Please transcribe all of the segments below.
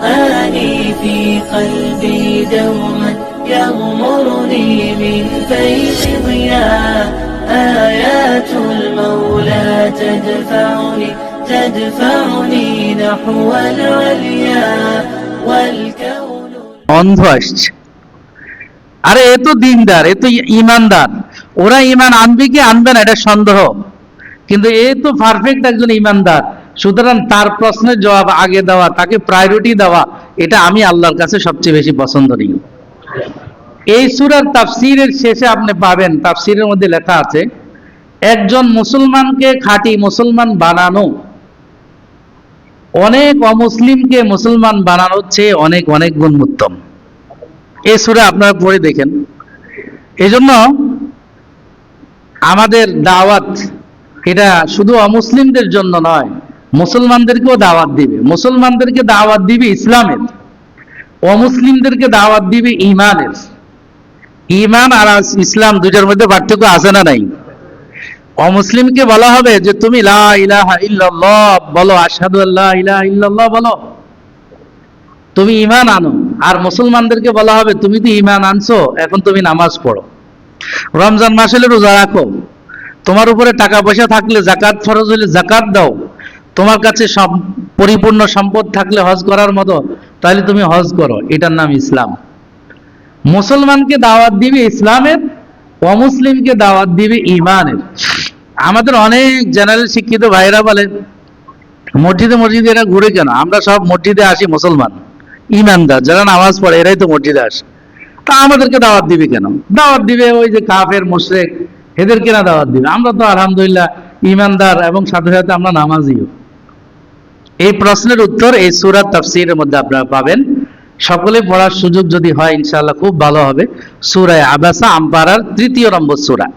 قرآني في قلبي دوما يغمرني من فيض ضياء آيات المولى تدفعني نحو العليا والكون অন্ধ আসছে। আরে এ তো দিনদার, এ তো ইমানদার, ওরা ইমান আনবে কি আনবে না এটা সন্দেহ, কিন্তু এ তো পারফেক্ট একজন ইমানদার, সুতরাং তার প্রশ্নের জবাব আগে দেওয়া, তাকে প্রায়োরিটি দেওয়া, এটা আমি আল্লাহর কাছে সবচেয়ে বেশি পছন্দনীয়। এই সূরার তাফসীরের শেষে আপনি পাবেন, তাফসীরের মধ্যে লেখা আছে, একজন মুসলমানকে খাঁটি মুসলমান বানানো অনেক অমুসলিমকে মুসলমান বানানোর চেয়ে অনেক অনেক গুণ উত্তম। এই সূরা আপনারা পড়ে দেখেন। এজন্য আমাদের দাওয়াত এটা শুধু অমুসলিমদের জন্য নয়, মুসলমানদেরকেও দাওয়াত দিবে। মুসলমানদেরকে দাওয়াত দিবে ইসলামের, অমুসলিমদেরকে দাওয়াত দিবে ঈমানের। ঈমান আর ইসলাম দুইটার মধ্যে পার্থক্য আছে না নাই? অমুসলিমকে বলা হবে যে তুমি লা ইলাহা ইল্লাল্লাহ বলো, আশহাদু আল্লা ইলাহা ইল্লাল্লাহ বলো, তুমি ঈমান আনো। আর মুসলমানদেরকে বলা হবে তুমি তো ঈমান আনছো, এখন তুমি নামাজ পড়ো, রমজান মাস হলে রোজা রাখো, তোমার উপরে টাকা পয়সা থাকলে জাকাত ফরজ হলে জাকাত দাও, তোমার কাছে সব পরিপূর্ণ সম্পদ থাকলে হজ করার মতো তাহলে তুমি হজ করো। এটার নাম ইসলাম। মুসলমানকে দাওয়াত দিবে ইসলামের, অমুসলিমকে দাওয়াত দিবে ঈমানের। আমাদের অনেক জেনারেল শিক্ষিত ভাইরা বলে মসজিদে এরা ঘুরে কেন? আমরা সব মসজিদে আসি মুসলমান ঈমানদার যারা নামাজ পড়ে এরাই তো মসজিদে আসে, তা আমাদেরকে দাওয়াত দিবে কেন? দাওয়াত দিবে ওই যে কাফের মুশরিক এদেরকে না দাওয়াত দিবে? আমরা তো আলহামদুলিল্লাহ ঈমানদার এবং সাথে সাথে আমরা নামাজিও। এই প্রশ্নের উত্তর এই সূরা তাফসীরের মধ্যে আপনারা পাবেন। সকলে পড়ার সুযোগ যদি হয় ইনশাআল্লাহ খুব ভালো হবে। সূরা আবাসা আম্পারার ৩য় নম্বর সূরা।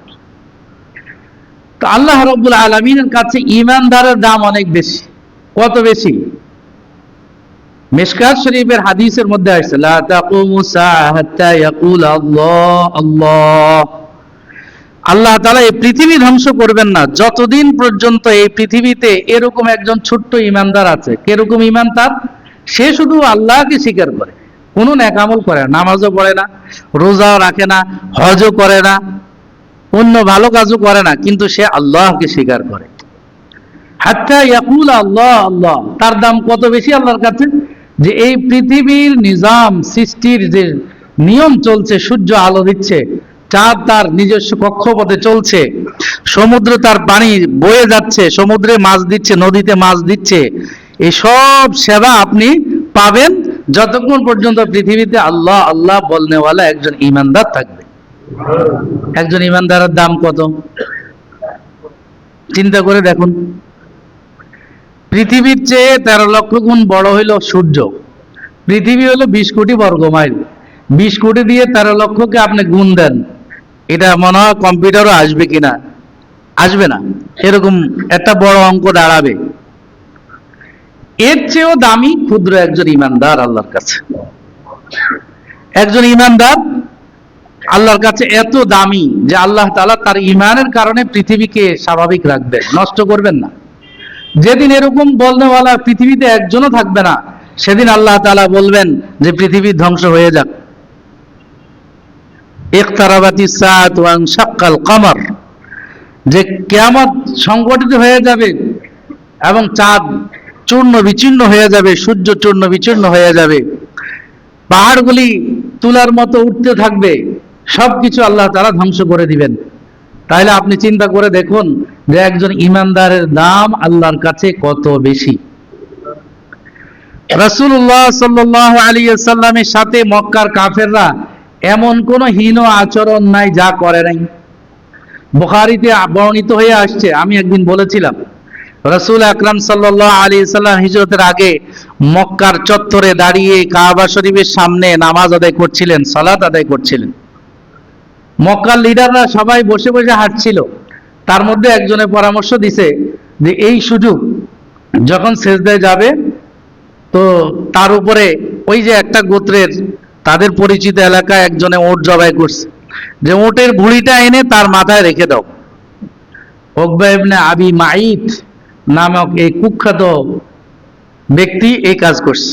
তো আল্লাহ রাব্বুল আলামিনের কাছে ঈমানদারের দাম অনেক বেশি। কত বেশি? মিশকাত শরীফের হাদিসের মধ্যে আসছে, লা তাকুমু সাআ হাত্তা ইয়াকুল আল্লাহ আল্লাহ। আল্লাহ তাআলা এই পৃথিবী ধ্বংস করবেন না যতদিন পর্যন্ত এই পৃথিবীতে এরকম একজন ছোট্ট ঈমানদার আছে। কিরকম ঈমান তার? সে শুধু আল্লাহকে স্বীকার করে, কোনো নেক আমল করে না, নামাজও পড়ে না, রোজাও রাখে না, হজও করে না, অন্য ভালো কাজও করে না, কিন্তু সে আল্লাহকে স্বীকার করে। হাত্তা ইয়াকুল আল্লাহ আল্লাহ। তার দাম কত বেশি আল্লাহর কাছে? যে এই পৃথিবীর নিজাম সৃষ্টির যে নিয়ম চলছে, সূর্য আলো দিচ্ছে, চাঁদ তার নিজস্ব কক্ষপথে চলছে, সমুদ্র তার পানি বয়ে যাচ্ছে, সমুদ্রে মাছ দিচ্ছে, নদীতে মাছ দিচ্ছে, এই সব সেবা আপনি পাবেন যতক্ষণ পর্যন্ত পৃথিবীতে আল্লাহ আল্লাহ বলনেওয়ালা একজন ঈমানদার থাকবে। একজন ঈমানদারের দাম কত চিন্তা করে দেখুন। পৃথিবীর চেয়ে 13 লক্ষ গুণ বড় হইল সূর্য। পৃথিবী হলো 20 কোটি বর্গ মাইল। 20 কোটি দিয়ে 13 লক্ষকে আপনি গুণ দেন, এটা মনে হয় কম্পিউটারও আসবে কিনা? আসবে না, এরকম একটা বড় অঙ্ক দাঁড়াবে। এর চেয়েও দামি ক্ষুদ্র একজন ঈমানদার আল্লাহর কাছে। একজন ঈমানদার আল্লাহর কাছে এত দামি যে আল্লাহ তাআলা তার ঈমানের কারণে পৃথিবীকে স্বাভাবিক রাখবেন, নষ্ট করবেন না। যেদিন এরকম বলনেওয়ালা পৃথিবীতে একজনও থাকবে না, সেদিন আল্লাহ তাআলা বলবেন যে পৃথিবী ধ্বংস হয়ে যাক। ইকতারাবাতিস সাআতু ওয়া ইনশাক্কাল কমর, যে কিয়ামত সংঘটিত হয়ে যাবে এবং চাঁদ চূর্ণ বিচূর্ণ হয়ে যাবে, সূর্য চূর্ণ বিচূর্ণ হয়ে যাবে, পাহাড়গুলি তুলার মতো উঠতে থাকবে, সবকিছু আল্লাহ তাআলা ধ্বংস করে দিবেন। তাহলে আপনি চিন্তা করে দেখুন যে একজন ঈমানদারের দাম আল্লাহর কাছে কত বেশি। রাসূলুল্লাহ সাল্লাল্লাহু আলাইহি ওয়াসাল্লামের সাথে মক্কার কাফেররা এমন কোন হীন আচরণ নাই যা করে নাই। বুখারীতে বর্ণিত হয়ে আসছে, আমি একদিন বলেছিলাম রাসূল আকরাম সাল্লাল্লাহু আলাইহি ওয়াসাল্লাম হিজরতের আগে মক্কার চত্বরে দাঁড়িয়ে কাবা শরীফের সামনে নামাজ আদায় করছিলেন, সালাত আদায় করছিলেন। মক্কার লিডাররা সবাই বসে বসে হাঁটছিল। তার মধ্যে একজনের পরামর্শ দিছে যে এই সুযোগ যখন সেজদায় যাবে তো তার উপরে ওই যে একটা গোত্রের তাদের পরিচিত এলাকায় একজনে ওট জবাই করছে, যে ওটের ভুঁড়িটা এনে তার মাথায় রেখে দাও। উকবা ইবনে আবি মাইত নামক এই কুখ্যাত ব্যক্তি এই কাজ করছে।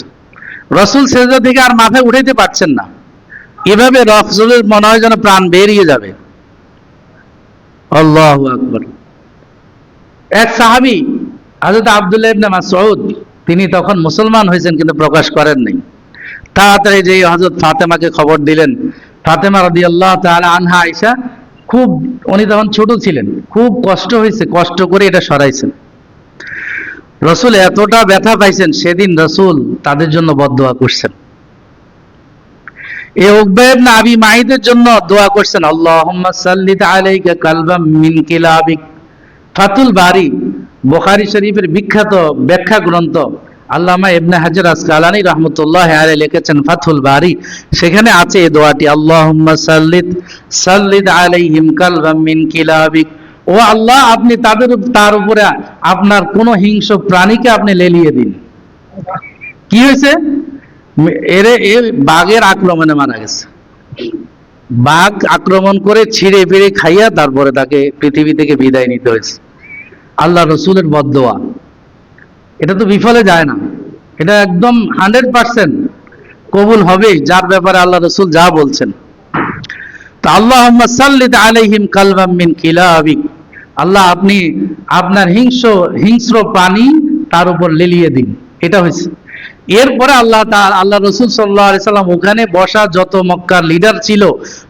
রসুল সেজদা থেকে আর মাথা উঠাইতে পারছেন না, এভাবে রসুলের মনে হয় যেন প্রাণ বেরিয়ে যাবে। আল্লাহু আকবার। এক সাহাবী হযরত আব্দুল্লাহ ইবনে মাসউদ, তিনি তখন মুসলমান হয়েছেন কিন্তু প্রকাশ করেন নাই। তাড়াতাড়ি যে হযরত ফাতেমাকে খবর দিলেন। ফাতেমা রাদিয়াল্লাহু তাআলা আনহা আয়েশা, খুব, উনি তখন ছোট ছিলেন, খুব কষ্ট হয়েছে, কষ্ট করে এটা সরাইছেন। রসুল এতটা ব্যথা পাইছেন, সেদিন রসুল তাদের জন্য বদদোয়া করছেন। এই উকবা ইবনে আবি মাইদের জন্য দোয়া করছেন, আল্লাহুম্মা সাল্লিত আলাইকা কালবাম মিন কিলাবিক। ফাতুল বারি, বুখারী শরীফের বিখ্যাত ব্যাখ্যা গ্রন্থ, আল্লামা ইবনে হাজার আসকালানী রাহমাতুল্লাহি আলাইহি লিখেছেন ফাতুল বারি, সেখানে আছে এই দোয়াটি, আল্লাহুম্মা সাল্লিত আলাইহিম কালবাম মিন কিলাবিক। ও আল্লাহ, আপনি তার উপরে আপনার কোন হিংস্র প্রাণীকে আপনি লেলিয়ে দিন। কি হয়েছে? বাঘের আক্রমণে মারা গেছে। বাঘ আক্রমণ করে ছিঁড়ে ফিরে খাইয়া তারপরে তাকে পৃথিবী থেকে বিদায় নিতে হয়েছে। আল্লাহ রসুলের বদদোয়া, এটা তো বিফলে যায় না, এটা একদম 100% কবুল হবে যার ব্যাপারে আল্লাহ রসুল যা বলছেন। তো আল্লাহুম্মা সাল্লিত আলাইহিম কালবাম মিন কিলাবিক, আল্লাহ আপনি আপনার হিংস্র প্রাণী তার উপর লেলিয়ে দিন, এটা হয়েছে। এরপরে আল্লাহ রসুল সাল্লাল্লাহু আলাইহি সাল্লাম ওখানে বসা যত মক্কার লিডার ছিল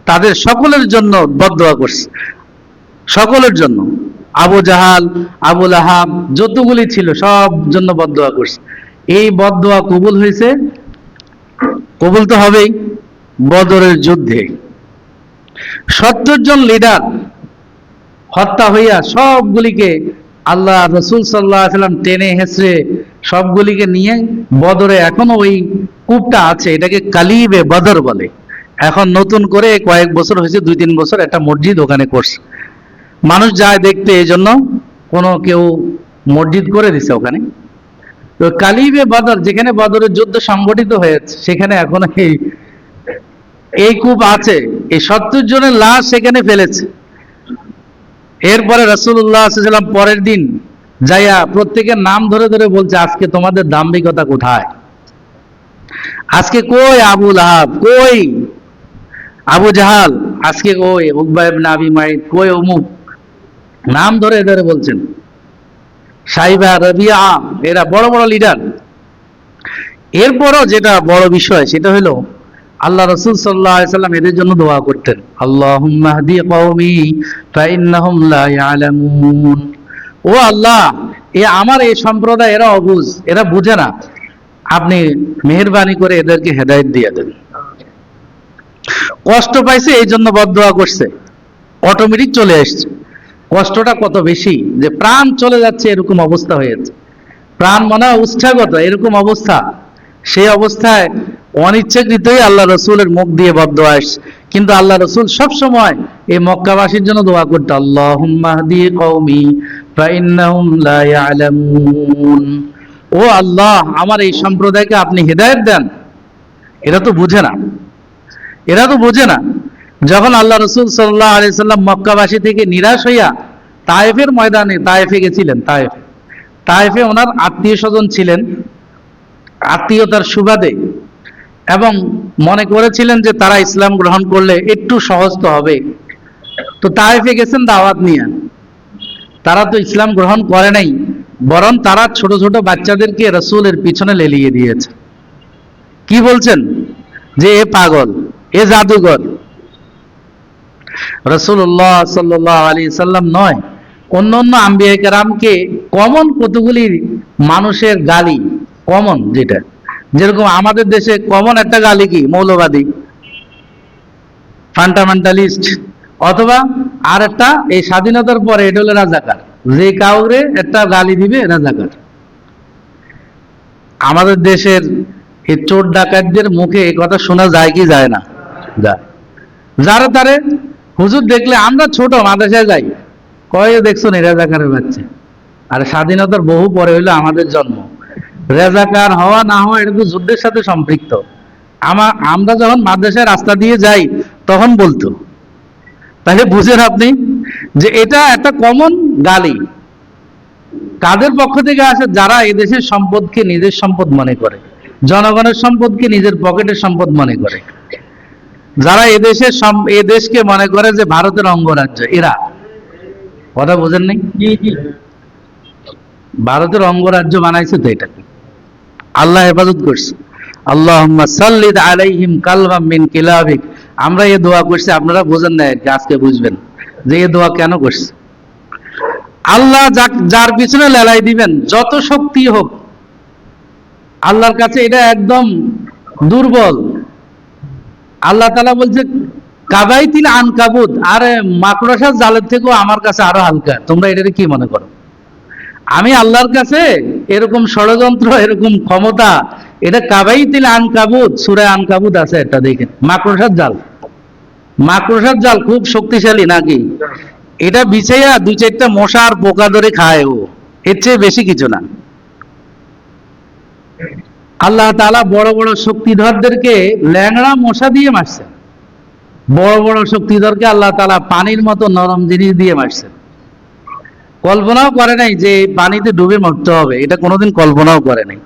তাদের সকলের জন্য বদদোয়া করছে, সকলের জন্য, আবু জাহাল, আবু লাহাব যতগুলি ছিল সব জন্য বদদোয়া করছে। এই বদদোয়া কবুল হয়েছে, কবুল তো হবেই। বদরের যুদ্ধে 70 জন লিডার হত্যা হইয়া সবগুলিকে আল্লাহ রসুল সাল্লাল্লাহু আলাইহি সাল্লাম টেনে হেঁচড়ে সবগুলিকে নিয়ে বদরে, এখনো ওই কূপটা আছে, এটাকে কালিবে বদর বলে। এখন নতুন করে কয়েক বছর হয়েছে, 2-3 বছর, একটা মসজিদ ওখানে করছে, মানুষ যায় দেখতে, এই জন্য কেউ মসজিদ করে দিছে ওখানে। তো কালিবে বদর, যেখানে বদরের যুদ্ধ সংগঠিত হয়েছে, সেখানে এখন এই কূপ আছে। এই 70 জনের লাশ সেখানে ফেলেছে। এরপরে রাসূলুল্লাহ সাল্লাল্লাহু আলাইহি ওয়াসাল্লাম পরের দিন যাইয়া প্রত্যেকের নাম ধরে ধরে বলছে, আজকে তোমাদের দাম্ভিকতা কোথায়? আজকে কই আবু লাহাব, কই আবু জাহাল, আজকে কই উকবা ইবনে আবি মাইত, কই অমুক, নাম ধরে ধরে বলছেন। সাইবা, রাবিয়া, এরা বড় বড় লিডার। এরপরও যেটা বড় বিষয় সেটা হলো আল্লাহ রাসূল সাল্লাল্লাহু আলাইহি সাল্লাম এদের জন্য দোয়া করতেন, আল্লাহুম্মা হদি কওমি ফাইন্নাহুম লা ইয়ালামুন। ও আল্লাহ, আমার এই সম্প্রদায়, এরা অবুঝ, এরা বুঝে না, আপনি মেহেরবানি করে এদেরকে হেদায়েত দিয়ে দেন। কষ্ট পাইছে এই জন্য বদদোয়া করছে, অটোমেটিক চলে আসছে। কষ্টটা কত বেশি যে প্রাণ চলে যাচ্ছে, এরকম অবস্থা হয়েছে, প্রাণ মনে হয় উচ্ছ্বাগত, এরকম অবস্থা। সেই অবস্থায় অনিচ্ছাকৃতই আল্লাহ রসুলের মুখ দিয়ে বদদোয়া আসছে। কিন্তু আল্লাহ রসুল সবসময় এই মক্কাবাসীর জন্য দোয়া করতে, আল্লাহুম্মা হদি কওমি ফাইন্নাহুম লা ইয়ালামুন। ও আল্লাহ, আমার এই সম্প্রদায়কে আপনি হেদায়েত দেন, এরা তো বুঝে না, এরা তো বোঝে না। যখন আল্লাহ রসুল সাল্লাল্লাহু আলাইহি সাল্লাম মক্কাবাসী থেকে নিরাশ হইয়া তায়েফের ময়দানে, তায়েফে গেছিলেন, তায়েফে ওনার আত্মীয় স্বজন ছিলেন, আত্মীয়তার সুবাদে, এবং মনে করেছিলেন যে তারা ইসলাম গ্রহণ করলে একটু সহজ তো হবে। তো তায়েফে গেছেন দাওয়াত নিয়ে, তারা তো ইসলাম গ্রহণ করে নাই, বরং তারা ছোট ছোট বাচ্চাদেরকে রাসূলের পিছনে লেলিয়ে দিয়েছে। কি বলছেন? যে এ পাগল, এ জাদুঘর। রাসূলুল্লাহ সাল্লাল্লাহু আলাইহি সাল্লাম নয়, অন্য অন্য আম্বিয়া কেরামকে কমন কতগুলি মানুষের গালি, কমন, যেটা যেরকম আমাদের দেশে কমন একটা গালি কি, মৌলবাদী, ফান্ডামেন্টালিস্ট, অথবা আর একটা এই স্বাধীনতার পরে এটা হলো রাজাকার, যে কাউরে একটা গালি দিবে রাজাকার। আমাদের দেশের এই চোর ডাকাতদের মুখে এই কথা শোনা যায় কি যায় না? যায়। যারা তারে হুজুর দেখলে, আমরা ছোট মাদ্রাসায় যাই, কয় দেখছো নি রাজাকারের বাচ্চা। আর স্বাধীনতার বহু পরে হইলো আমাদের জন্ম। রাজাকার হওয়া না হওয়া এটা তো যুদ্ধের সাথে সম্পৃক্ত। আমরা যখন মাদ্রাসায় রাস্তা দিয়ে যাই তখন বলতো। তাহলে বুঝেন আপনি যে এটা একটা কমন গালি। কাদের পক্ষ থেকে আসে? যারা এই দেশের সম্পদকে নিজের সম্পদ মনে করে, জনগণের সম্পদকে নিজের পকেটের সম্পদ মনে করে। যারা এদেশকে মনে করে যে ভারতের অঙ্গরাজ্য, এরা কথা বোঝেন নাই? ভারতের অঙ্গরাজ্য বানাইছে তো এটাকে, আল্লাহ হেফাজত করছে। আল্লাহুম্মা সাল্লিদ আলাইহিম কালবাম মিন কিলাবিক। আমরা এই দোয়া করছি, আপনারা বোঝেন না, আজকে বুঝবেন যে এই দোয়া কেন করছে। আল্লাহ যার পিছনে লেলাই দিবেন, যত শক্তি হোক, আল্লাহর কাছে এটা একদম দুর্বল। আল্লাহ তাআলা বলছে কাবাইতিল আনকাবুত, আরে মাকড়সার জালের থেকেও আমার কাছে আরো হালকা। তোমরা এটাকে কি মনে করো? আমি আল্লাহর কাছে এরকম ষড়যন্ত্র, এরকম ক্ষমতা, এটা কাবাইতিল আনকাবুত, সূরা আনকাবুত আছে, এটা দেখেন, মাকড়সার জাল। মাকড়সার জাল খুব শক্তিশালী নাকি? এটা বিছাইয়া 2-4টা মশা আর পোকা ধরে খায়, ও এর চেয়ে বেশি কিছু না। আল্লাহ তাআলা বড় বড় শক্তিধরদেরকে ল্যাংড়া মশা দিয়ে মারছেন, বড় বড় শক্তিধরকে আল্লাহ তাআলা পানির মতো নরম জিনিস দিয়ে মারছেন। কল্পনাও করে নাই যে পানিতে ডুবে মরতে হবে, এটা কোনোদিন কল্পনাও করে নাই।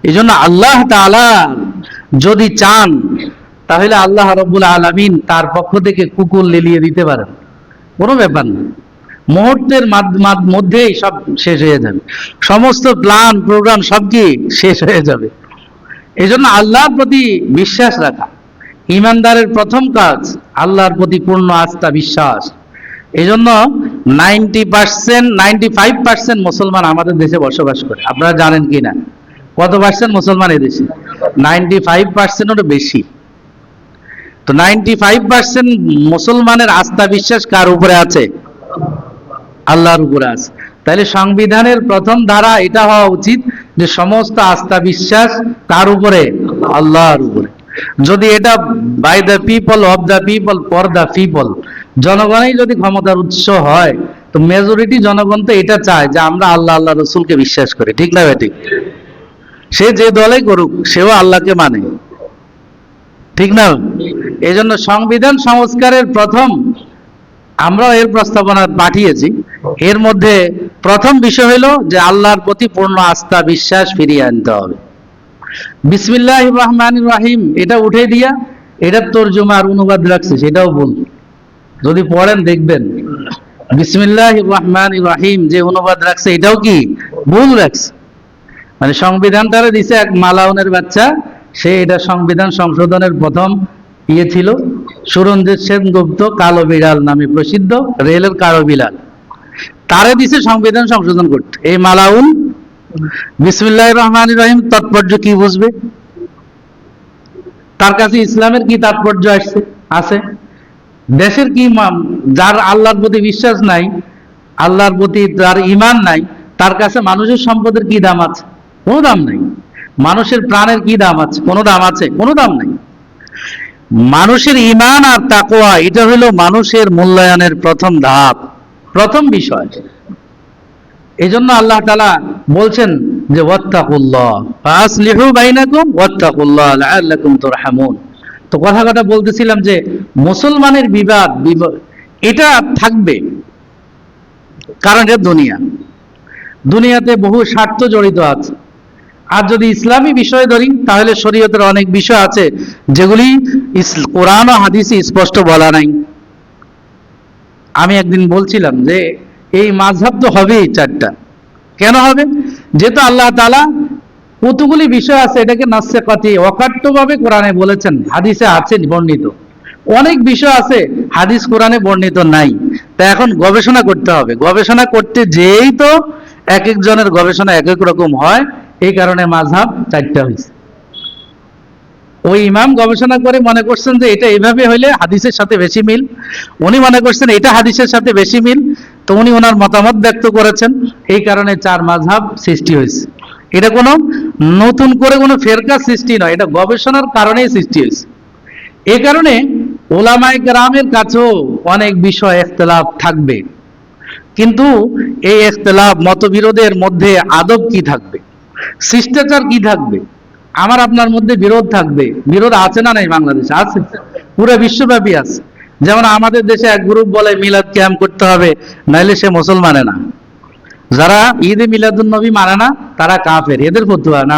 এই জন্য আল্লাহ তাআলা যদি চান, তাহলে আল্লাহ রাব্বুল আলামিন তার পক্ষ থেকে কুকুর লেলিয়ে দিতে পারেন, কোনো ব্যাপার না। মুহূর্তের মধ্যেই সব শেষ হয়ে যাবে, সমস্ত প্ল্যান প্রোগ্রাম সব কি শেষ হয়ে যাবে। এই জন্য আল্লাহর প্রতি বিশ্বাস রাখা ঈমানদারের প্রথম কাজ, আল্লাহর প্রতি পূর্ণ আস্থা বিশ্বাস। এই জন্য 95% মুসলমান আমাদের দেশে বসবাস করে। আপনারা জানেন কি না কত পার্সেন্ট মুসলমান এদেশে? 95%-এরও বেশি। তো 95% মুসলমানের আস্থা বিশ্বাস কার উপরে আছে? আল্লাহর উপরে আছে। তাহলে সংবিধানের প্রথম ধারা এটা হওয়া উচিত যে সমস্ত আস্থা বিশ্বাস কার উপরে? আল্লাহর উপরে। যদি এটা by the people, of the people, for the people, জনগণই যদি ক্ষমতার উৎস হয়, তো মেজরিটি জনগণ তো এটা চায় যে আমরা আল্লাহ আল্লাহ রসুলকে বিশ্বাস করি, ঠিক না ভাই? ঠিক। সে যে দলে করুক, সেও আল্লাহকে মানে, ঠিক না? এই জন্য সংবিধান সংস্কারের প্রথম, আমরাও এর প্রস্তাবনা পাঠিয়েছি, এর মধ্যে প্রথম বিষয় হলো যে আল্লাহর প্রতি পূর্ণ আস্থা বিশ্বাস ফিরিয়ে আনতে হবে। বিসমিল্লাহির রহমানির রহিম এটা উঠে দিয়া এটার তরজমা আর অনুবাদ রাখছে, সেটাও ভুল। যদি পড়েন দেখবেন বিসমিল্লাহির রহমানির রহিম যে অনুবাদ রাখছে এটাও কি ভুল রাখছে। মানে সংবিধানটারে দিছে এক মালাউনের বাচ্চা, সে এটা সংবিধান সংশোধনের প্রথম ছিল, সুরঞ্জিত সেনগুপ্ত, কালো বিড়াল নামে প্রসিদ্ধ, রেলের কালো বিড়াল, তারে দিছে সংবিধান সংশোধন করতে। এই মালাউন বিসমিল্লাহির রহমানির রহিম তাৎপর্য কি বুঝবে? তার কাছে ইসলামের কি তাৎপর্য আছে? দেশের কি, যার আল্লাহর প্রতি বিশ্বাস নাই, আল্লাহর প্রতি যার ঈমান নাই, তার কাছে মানুষের সম্পদের কি দাম আছে? কোনো দাম নাই। মানুষের প্রাণের কি দাম আছে? কোনো দাম আছে? কোনো দাম নাই। মানুষের ঈমান আর তাকওয়া এটা হলো মানুষের মূল্যায়নের প্রথম ধাপ, প্রথম বিষয়। এই জন্য আল্লাহ তাআলা বলছেন যে ওয়াত্তাকুল্লাহ ফাসলিহু বাইনাকুম ওয়াত্তাকুল্লাহ লাআল্লাকুম তুরহামুন। তো কথা বলতেছিলাম যে মুসলমানের বিবাদ এটা থাকবে, কারণ এটা দুনিয়াতে বহু স্বার্থ জড়িত আছে। আর যদি ইসলামী বিষয় ধরি, তাহলে শরীয়তের অনেক বিষয় আছে যেগুলি কোরআন ও হাদিসে স্পষ্ট বলা নাই। আমি একদিন বলছিলাম যে এই মাযহাব তো হবেই 4টা। কেন হবে? যেহেতু আল্লাহ তাআলা কতগুলি বিষয় আছে এটাকে নাসসে কাতি অকাট্যভাবে কোরআনে বলেছেন, হাদিসে আছে বর্ণিত। অনেক বিষয় আছে হাদিস কোরআনে বর্ণিত নাই। তা এখন গবেষণা করতে হবে। গবেষণা করতে যেই তো এক একজনের গবেষণা এক এক রকম হয়, এই কারণে মাযহাব 4টা হয়েছে। ওই ইমাম গবেষণা করে মনে করছেন যে এটা এইভাবে হইলে হাদিসের সাথে বেশি মিল, উনি মনে করছেন এটা হাদিসের সাথে বেশি মিল, তো উনি ওনার মতামত ব্যক্ত করেছেন, এই কারণে 4 মাযহাব সৃষ্টি হয়েছে। এটা কোনো নতুন করে কোনো ফেরকা সৃষ্টি নয়, এটা গবেষণার কারণেই সৃষ্টি হয়েছে। এই কারণে উলামায়ে কেরামের কাছেও অনেক বিষয় ইখতিলাফ থাকবে, কিন্তু এই ইখতিলাফ মতবিরোধের মধ্যে আদব কি থাকবে, শিষ্টাচার কি থাকবে, আমার আপনার মধ্যে বিরোধ থাকবে। বিরোধ আছে না নাই? বাংলাদেশে আছে, পুরো বিশ্বব্যাপী আছে। যেমন আমাদের দেশে এক গ্রুপ বলে মিলাদ কিয়াম করতে হবে, নাইলে সে মুসলমানে না। যারা ঈদে মিলাদুন নবী মানে না, তারা কাফের, এদের ফতোয়া না।